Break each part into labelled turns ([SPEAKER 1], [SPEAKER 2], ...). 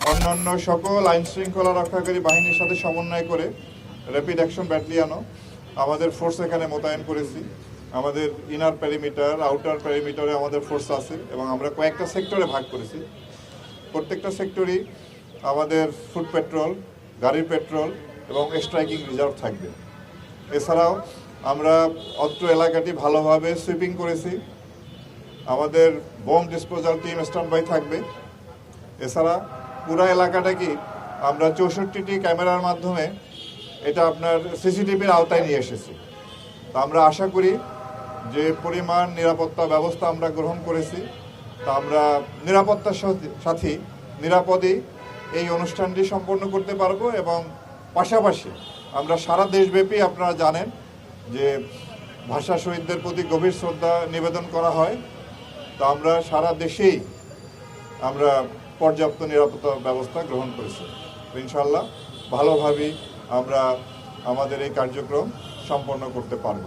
[SPEAKER 1] অন্যান্য সকল আইন শৃঙ্খলা রক্ষাকারী বাহিনীর সাথে সমন্বয় করে র্যাপিড অ্যাকশন ব্যাটালিয়নও আমাদের ফোর্স এখানে মোতায়েন করেছি। আমাদের ইনার প্যারিমিটার, আউটার প্যারিমিটারে আমাদের ফোর্স আছে এবং আমরা কয়েকটা সেক্টরে ভাগ করেছি। প্রত্যেকটা সেক্টরই আমাদের ফুট পেট্রোল, গাড়ির পেট্রোল এবং স্ট্রাইকিং রিজার্ভ থাকবে। এছাড়াও আমরা অত্র এলাকাটি ভালোভাবে সুইপিং করেছি। আমাদের bomb disposal team stand by থাকবে। এছাড়া পুরো এলাকাটাকে আমরা 64টি ক্যামেরার মাধ্যমে এটা আপনার সিসিটিভির আওতায় নিয়ে এসেছি। তা আমরা আশা করি যে পরিমাণ নিরাপত্তা ব্যবস্থা আমরা গ্রহণ করেছি তা আমরা নিরাপত্তার সাথে নিরাপদেই এই অনুষ্ঠানটি সম্পন্ন করতে পারবো। এবং পাশাপাশি আমরা সারা দেশব্যাপী আপনারা জানেন যে ভাষা শহীদদের প্রতি গভীর শ্রদ্ধা নিবেদন করা হয়। তা আমরা সারা দেশেই আমরা পর্যাপ্ত নিরাপত্তা ব্যবস্থা গ্রহণ করেছি। ইনশাআল্লাহ ভালোভাবেই আমরা আমাদের এই কার্যক্রম সম্পন্ন করতে পারব।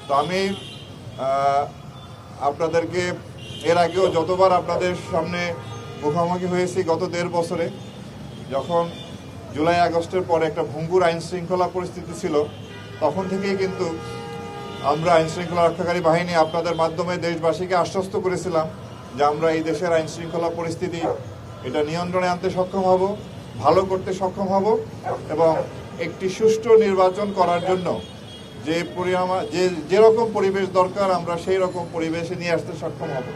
[SPEAKER 1] তো আমি আপনাদেরকে এর আগেও যতবার আপনাদের সামনে মুখোমুখি হয়েছি গত 1.5 বছরে, যখন জুলাই আগস্টের পরে একটা ভঙ্গুর আইন শৃঙ্খলা পরিস্থিতি ছিল, তখন থেকেই কিন্তু আমরা আইন শৃঙ্খলা রক্ষাকারী বাহিনী আপনাদের মাধ্যমে দেশবাসীকে আশ্বস্ত করেছিলাম যে আমরা এই দেশের আইন শৃঙ্খলা পরিস্থিতি এটা নিয়ন্ত্রণে আনতে সক্ষম হব, ভালো করতে সক্ষম হব এবং একটি সুষ্ঠু নির্বাচন করার জন্য যেরকম পরিবেশ দরকার আমরা সেই রকম পরিবেশে নিয়ে আসতে সক্ষম হব।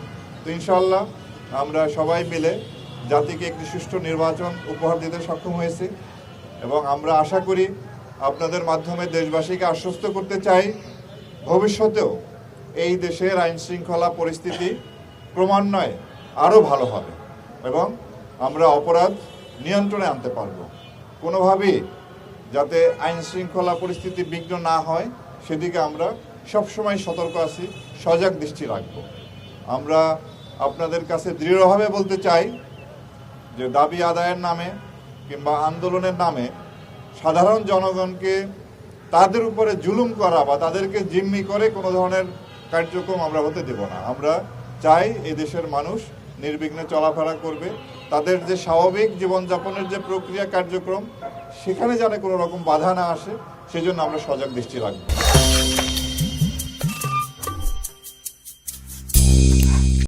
[SPEAKER 1] তো ইনশাআল্লাহ আমরা সবাই মিলে জাতিকে একটি সুষ্ঠু নির্বাচন উপহার দিতে সক্ষম হয়েছি এবং আমরা আশা করি আপনাদের মাধ্যমে দেশবাসীকে আশ্বস্ত করতে চাই ভবিষ্যতেও এই দেশের আইন শৃঙ্খলা পরিস্থিতি ক্রমান্বয়ে আরও ভালো হবে এবং আমরা অপরাধ নিয়ন্ত্রণে আনতে পারব। কোনোভাবেই যাতে আইন শৃঙ্খলা পরিস্থিতি বিঘ্ন না হয় সেদিকে আমরা সবসময় সতর্ক আছি, সজাগ দৃষ্টি রাখব। আমরা আপনাদের কাছে দৃঢ়ভাবে বলতে চাই যে দাবি আদায়ের নামে কিংবা আন্দোলনের নামে সাধারণ জনগণকে তাদের উপরে জুলুম করা বা তাদেরকে জিম্মি করে কোনো ধরনের কার্যক্রম আমরা হতে দেব না। আমরা চাই এই দেশের মানুষ নির্বিঘ্নে চলাফেরা করবে, তাদের যে স্বাভাবিক জীবনযাপনের যে প্রক্রিয়া কার্যক্রম সেখানে যেন কোনো রকম বাধা না আসে সেজন্য আমরা সজাগ দৃষ্টি রাখব।